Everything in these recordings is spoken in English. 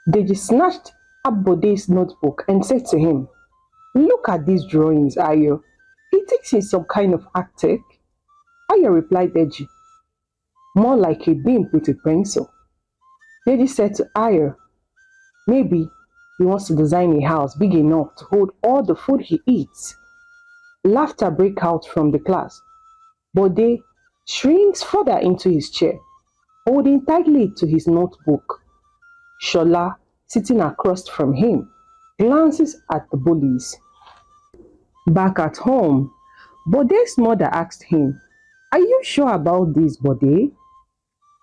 Deji snatched up Bode's notebook and said to him, "Look at these drawings, Ayo. He thinks he's some kind of architect." Ayo replied Deji, "More like a beam with a pencil." Deji said to Ayo, "Maybe he wants to design a house big enough to hold all the food he eats." Laughter broke out from the class. Bode shrinks further into his chair, holding tightly to his notebook. Shola, sitting across from him, glances at the bullies. Back at home, Bode's mother asked him, "Are you sure about this, Bode?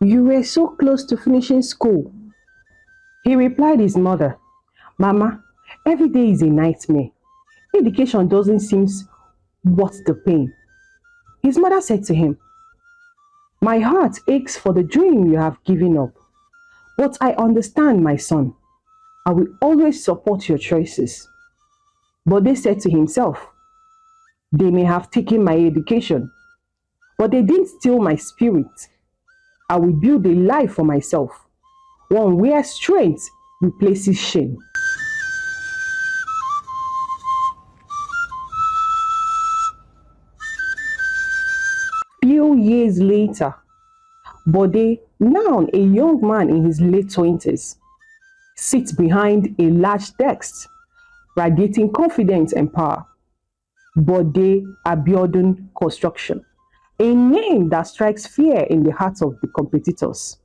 You were so close to finishing school." He replied his mother, "Mama, every day is a nightmare. Education doesn't seem worth the pain." His mother said to him, "My heart aches for the dream you have given up. But I understand, my son. I will always support your choices." Bode said to himself, "They may have taken my education, but they didn't steal my spirit. I will build a life for myself, one where strength replaces shame." Few years later, Bode, now a young man in his late 20s, sits behind a large desk, radiating confidence and power. Bode Abiodun Construction, a name that strikes fear in the hearts of the competitors.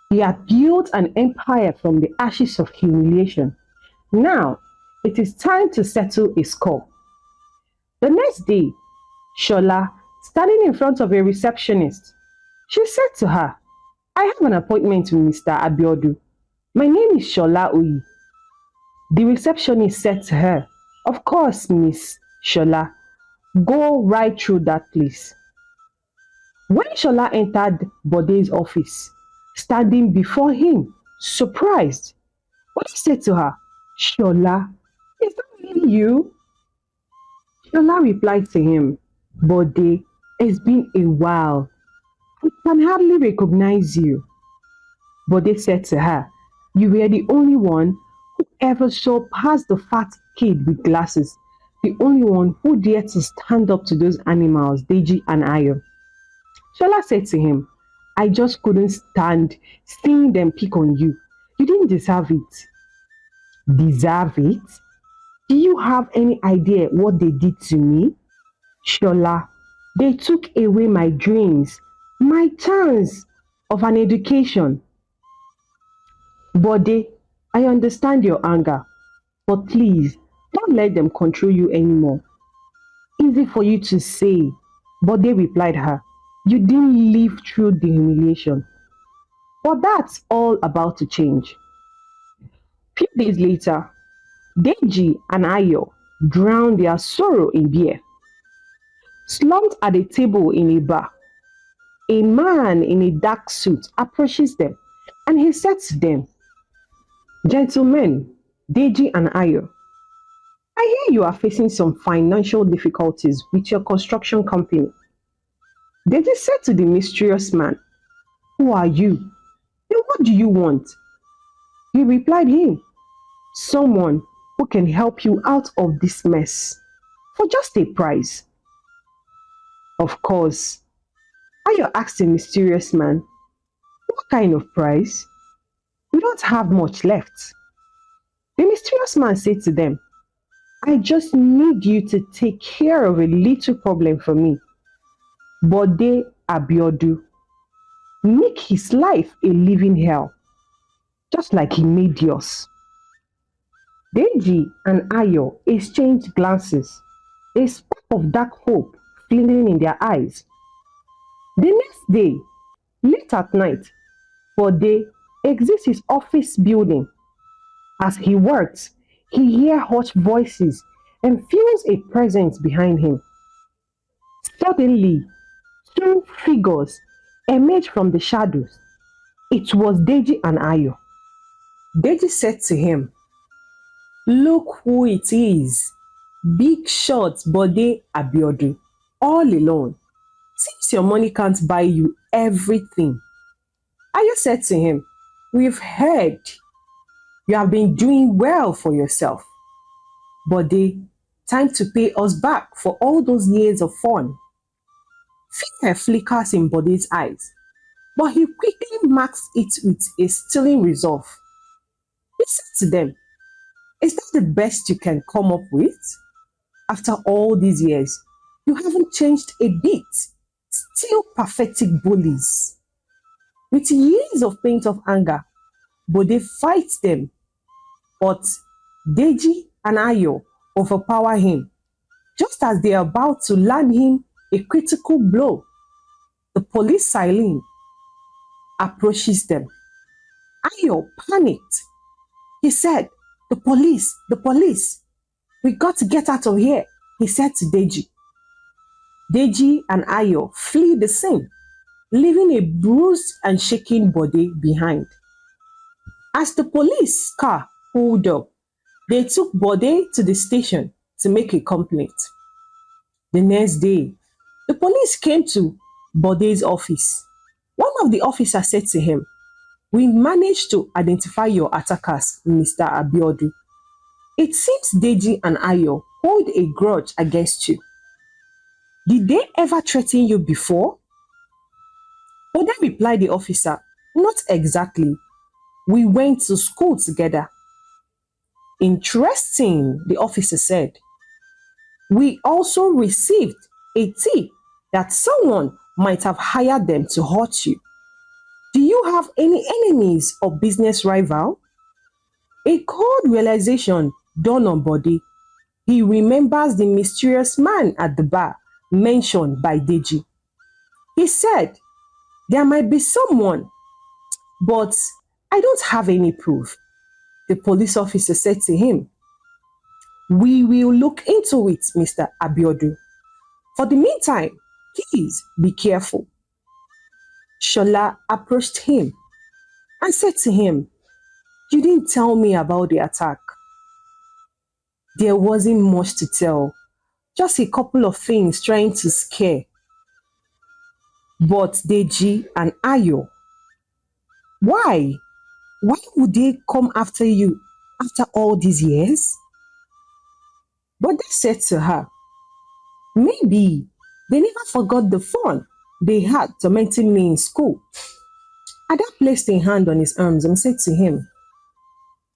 He had built an empire from the ashes of humiliation. Now, it is time to settle a score. The next day, Shola, standing in front of a receptionist, she said to her, "I have an appointment with Mr. Abiodun. My name is Shola Oyi." The receptionist said to her, "Of course, Miss Shola. Go right through that place." When Shola entered Bode's office, standing before him, surprised, Bode said to her, "Shola, is that really you?" Shola replied to him, "Bode, it's been a while. I can hardly recognize you." Bode said to her, "You were the only one who ever saw past the fat kid with glasses, the only one who dared to stand up to those animals, Deji and Ayo." Shola said to him, "I just couldn't stand seeing them pick on you. You didn't deserve it." "Deserve it? Do you have any idea what they did to me?" "Shola, they took away my dreams, my chance of an education." "Bode, I understand your anger, but please don't let them control you anymore." "Easy for you to say," Bode replied her. "You didn't live through the humiliation. But that's all about to change." Few days later, Deji and Ayo drowned their sorrow in beer. Slumped at a table in a bar, a man in a dark suit approaches them and he said to them, "Gentlemen, Deji and Ayo, I hear you are facing some financial difficulties with your construction company." Deji said to the mysterious man, "Who are you? And what do you want?" He replied him, "Someone who can help you out of this mess for just a price." Of course, Ayo asked the mysterious man, "What kind of price? We don't have much left." The mysterious man said to them, "I just need you to take care of a little problem for me. Bode Abiodun, make his life a living hell, just like he made yours." Deji and Ayo exchanged glances, a spark of dark hope flaming in their eyes. The next day, late at night, Bode exits his office building. As he works, he hears hushed voices and feels a presence behind him. Suddenly, two figures emerge from the shadows. It was Deji and Ayo. Deji said to him, "Look who it is. Big shot Bode Abiodun, all alone. Since your money can't buy you everything." Ayo said to him, "We've heard. You have been doing well for yourself. Bode, time to pay us back for all those years of fun. Fear flickers in Bode's eyes, but he quickly marks it with a stealing resolve. He said to them, is that the best you can come up with? After all these years, you haven't changed a bit. Still pathetic bullies. With years of paint of anger, Bode fights them, but Deji and Ayo overpower him. Just as they are about to land him a critical blow, the police siren approaches them. Ayo panicked. He said, the police, we got to get out of here, he said to Deji. Deji and Ayo flee the scene, leaving a bruised and shaking body behind. As the police car pulled up, they took Bode to the station to make a complaint. The next day, the police came to Bode's office. One of the officers said to him, we managed to identify your attackers, Mr. Abiodun. It seems Deji and Ayo hold a grudge against you. Did they ever threaten you before? Bode replied the officer, not exactly. We went to school together. Interesting, the officer said. We also received a tip that someone might have hired them to hurt you. Do you have any enemies or business rival? A cold realization dawned on Bode. He remembers the mysterious man at the bar mentioned by Deji. He said, there might be someone, but I don't have any proof. The police officer said to him, we will look into it, Mr. Abiodun. For the meantime, please be careful. Shola approached him and said to him, you didn't tell me about the attack. There wasn't much to tell, just a couple of things trying to scare. But Deji and Ayo, why? Why would they come after you after all these years? But they said to her, maybe they never forgot the fun they had tormenting me in school. Ada placed a hand on his arms and said to him,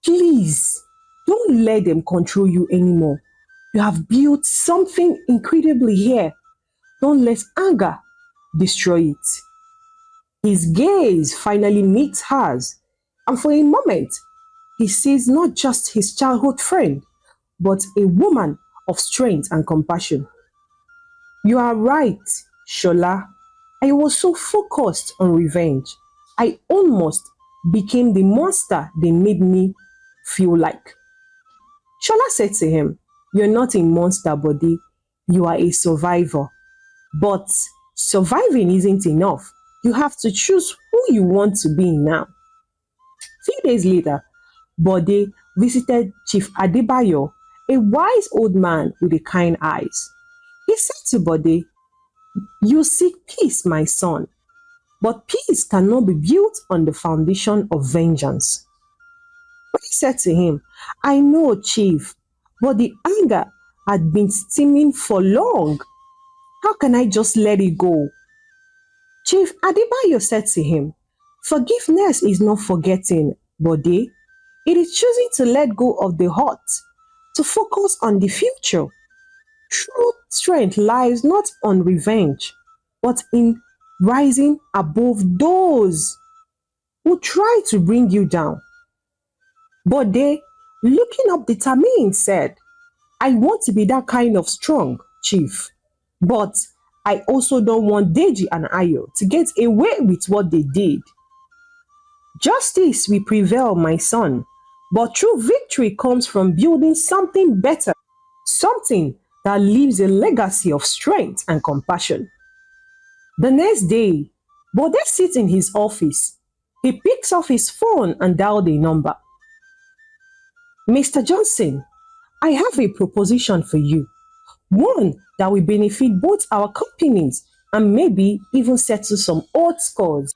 please, don't let them control you anymore. You have built something incredibly here. Don't let anger destroy it. His gaze finally meets hers, and for a moment, he sees not just his childhood friend, but a woman of strength and compassion. You are right, Shola. I was so focused on revenge. I almost became the monster they made me feel like. Shola said to him, you're not a monster, Bode. You are a survivor. But surviving isn't enough. You have to choose who you want to be now. Few days later, Bode visited Chief Adebayo, a wise old man with a kind eyes. He said to Bode, you seek peace, my son, but peace cannot be built on the foundation of vengeance. But he said to him, I know, Chief, but the anger had been steaming for long. How can I just let it go? Chief Adebayo said to him, forgiveness is not forgetting, Bode. It is choosing to let go of the hurt, to focus on the future. True strength lies not on revenge, but in rising above those who try to bring you down. Bode, looking up determined, said, I want to be that kind of strong, Chief. But I also don't want Deji and Ayo to get away with what they did. Justice will prevail, my son, but true victory comes from building something better, something that leaves a legacy of strength and compassion. The next day, Bode sits in his office. He picks up his phone and dials a number. Mr. Johnson, I have a proposition for you. One that will benefit both our companies and maybe even settle some old scores.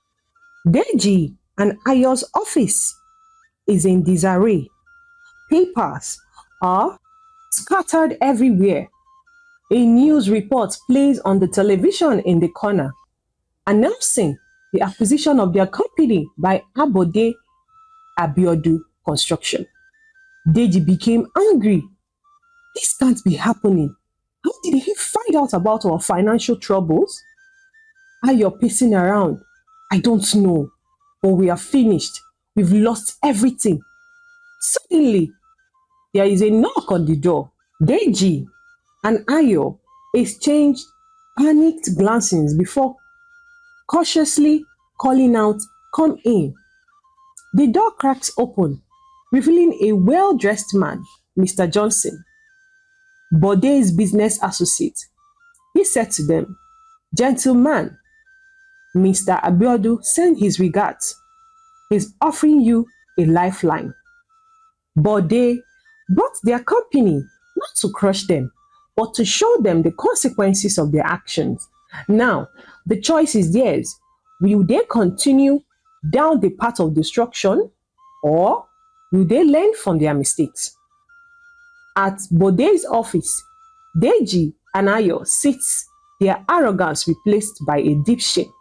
Deji and Ayo's office. is in disarray. Papers are scattered everywhere. A news report plays on the television in the corner, announcing the acquisition of their company by Abode Abiodu Construction. Deji became angry. This can't be happening. How did he find out about our financial troubles? Ayo pacing around. I don't know, but we are finished. We've lost everything. Suddenly, there is a knock on the door. Deji and Ayo exchanged panicked glances before cautiously calling out, "Come in." The door cracks open, revealing a well-dressed man, Mr. Johnson, Bode's business associate. He said to them, "Gentlemen, Mr. Abiodun sent his regards. He's offering you a lifeline." Bode brought their company not to crush them, but to show them the consequences of their actions. Now, the choice is theirs. Will they continue down the path of destruction, or will they learn from their mistakes? At Bode's office, Deji and Ayo sits, their arrogance replaced by a deep shame.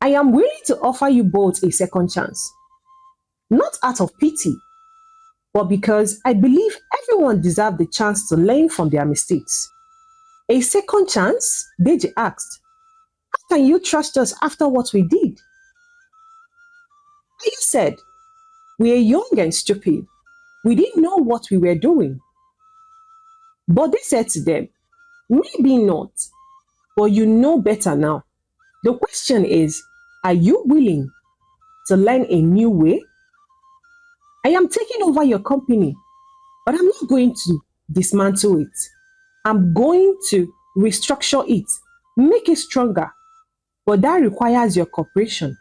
"I am willing to offer you both a second chance, not out of pity, but because I believe everyone deserves the chance to learn from their mistakes." "A second chance?" Deji asked. "How can you trust us after what we did?" Ayo said, "We are young and stupid. We didn't know what we were doing." But they said to them, "Maybe not, but you know better now. The question is, are you willing to learn a new way? I am taking over your company, but I'm not going to dismantle it. I'm going to restructure it, make it stronger, but that requires your cooperation,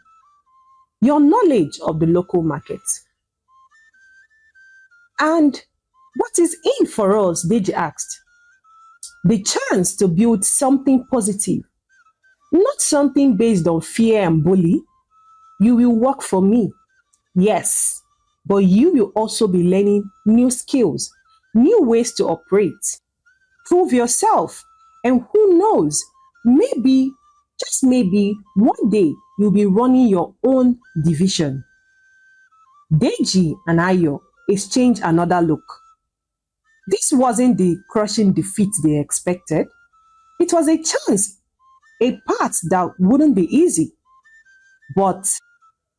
your knowledge of the local market." "And what is in for us?" Deji asked. "The chance to build something positive, not something based on fear and bully. You will work for me, yes, but you will also be learning new skills, new ways to operate. Prove yourself, and who knows, maybe, just maybe, one day you'll be running your own division." Deji and Ayo exchanged another look. This wasn't the crushing defeat they expected. It was a chance, a path that wouldn't be easy, but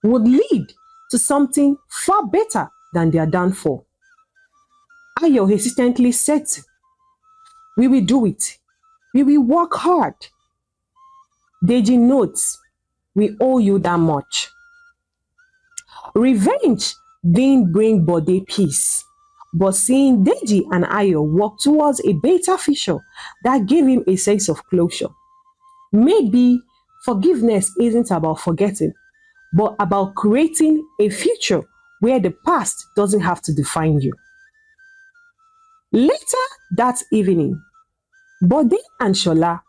would lead to something far better than their downfall. Ayo hesitantly said, "We will do it. We will work hard." Deji notes, "We owe you that much." Revenge didn't bring Bode peace, but seeing Deji and Ayo walk towards a better future, that gave him a sense of closure. Maybe forgiveness isn't about forgetting, but about creating a future where the past doesn't have to define you. Later that evening, Bode and Shola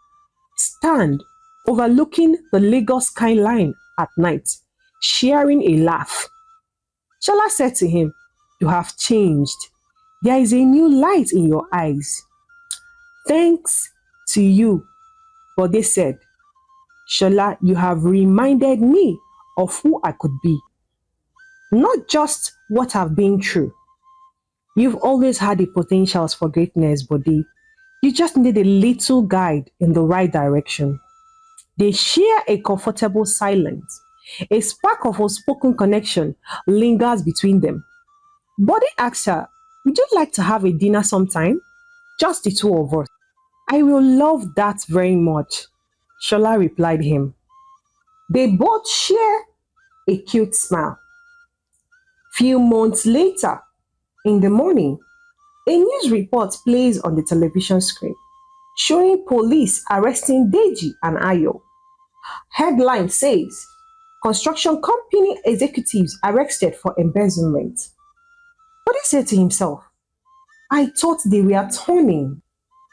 stand overlooking the Lagos skyline at night, sharing a laugh. Shola said to him, "You have changed. There is a new light in your eyes." "Thanks to you," Bode said. "Shola, you have reminded me of who I could be, not just what I've been through." "You've always had the potentials for greatness, Bode. You just need a little guide in the right direction." They share a comfortable silence. A spark of unspoken connection lingers between them. Bode asks her, "Would you like to have a dinner sometime? Just the two of us." "I will love that very much," Shola replied him. They both share a cute smile. Few months later, in the morning, a news report plays on the television screen, showing police arresting Deji and Ayo. Headline says, "Construction company executives arrested for embezzlement." But he said to himself, "I thought they were turning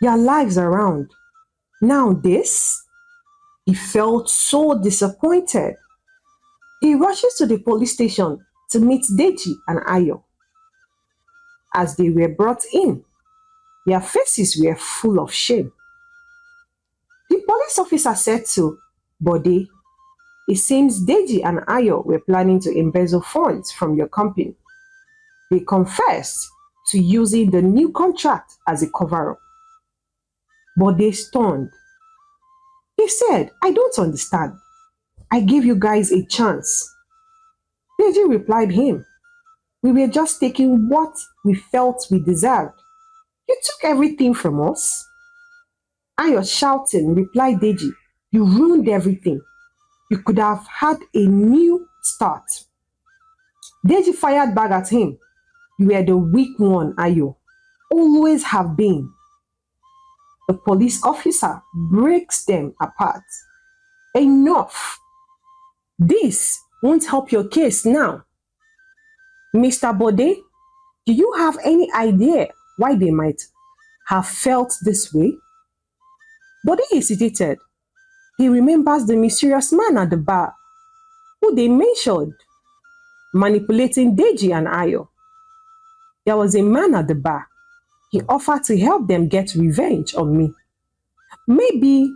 their lives around. Now this?" He felt so disappointed. He rushes to the police station to meet Deji and Ayo. As they were brought in, their faces were full of shame. The police officer said to Bode, "It seems Deji and Ayo were planning to embezzle funds from your company. They confessed to using the new contract as a cover-up." Bode stunned. He said, "I don't understand. I gave you guys a chance." Deji replied him, "We were just taking what we felt we deserved. You took everything from us." Ayo shouting replied Deji, "You ruined everything. You could have had a new start." Deji fired back at him, "You were the weak one, Ayo. Always have been." The police officer breaks them apart. "Enough. This won't help your case now. Mr. Bode, do you have any idea why they might have felt this way?" Bode hesitated. He remembers the mysterious man at the bar who they mentioned manipulating Deji and Ayo. There was a man at the bar. He offered to help them get revenge on me. Maybe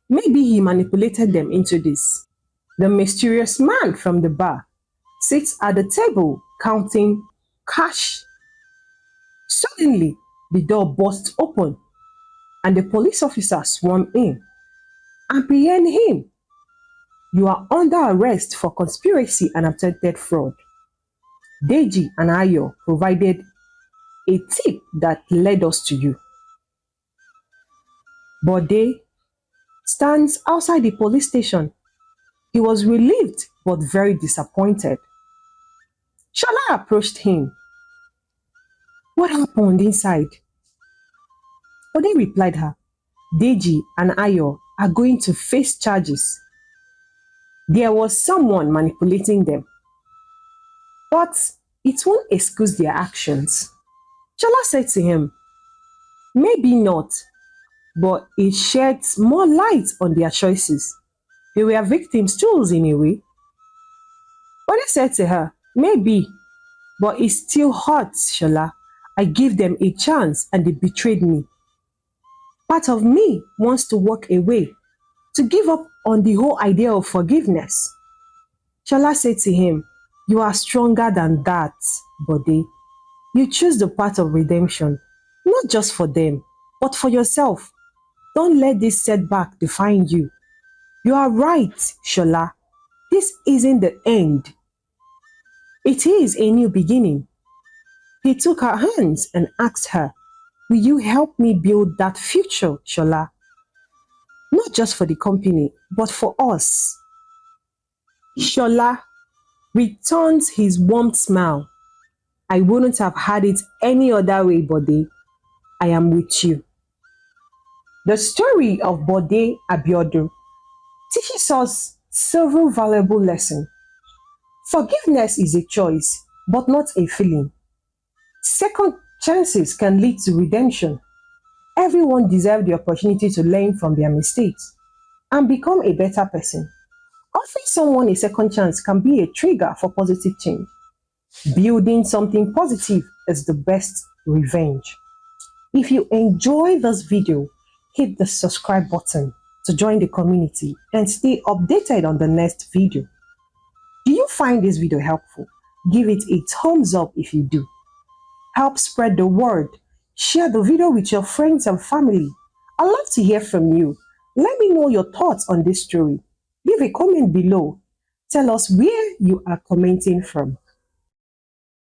he manipulated them into this. The mysterious man from the bar sits at the table counting cash. Suddenly, the door bursts open and the police officer swarmed in. "Apprehend him. You are under arrest for conspiracy and attempted fraud." Deji and Ayo provided a tip that led us to you. Bode stands outside the police station. He was relieved but very disappointed. Shola approached him. "What happened inside?" Bode replied her, "Deji and Ayo are going to face charges. There was someone manipulating them. But it won't excuse their actions." Shola said to him, "Maybe not, but it sheds more light on their choices. They were victims too in a way." Bode said to her, "Maybe, but it still hurts, Shola. I gave them a chance and they betrayed me. Part of me wants to walk away, to give up on the whole idea of forgiveness." Shola said to him, "You are stronger than that, Bode. You choose the path of redemption, not just for them, but for yourself. Don't let this setback define you. You are right, Shola. This isn't the end. It is a new beginning." He took her hands and asked her, "Will you help me build that future, Shola? Not just for the company, but for us." Shola returns his warm smile. "I wouldn't have had it any other way, Bode. I am with you." The story of Bode Abiodun teaches us several valuable lessons. Forgiveness is a choice, but not a feeling. Second chances can lead to redemption. Everyone deserves the opportunity to learn from their mistakes and become a better person. Offering someone a second chance can be a trigger for positive change. Building something positive is the best revenge. If you enjoy this video, hit the subscribe button to join the community and stay updated on the next video. Do you find this video helpful? Give it a thumbs up if you do. Help spread the word. Share the video with your friends and family. I'd love to hear from you. Let me know your thoughts on this story. Leave a comment below. Tell us where you are commenting from.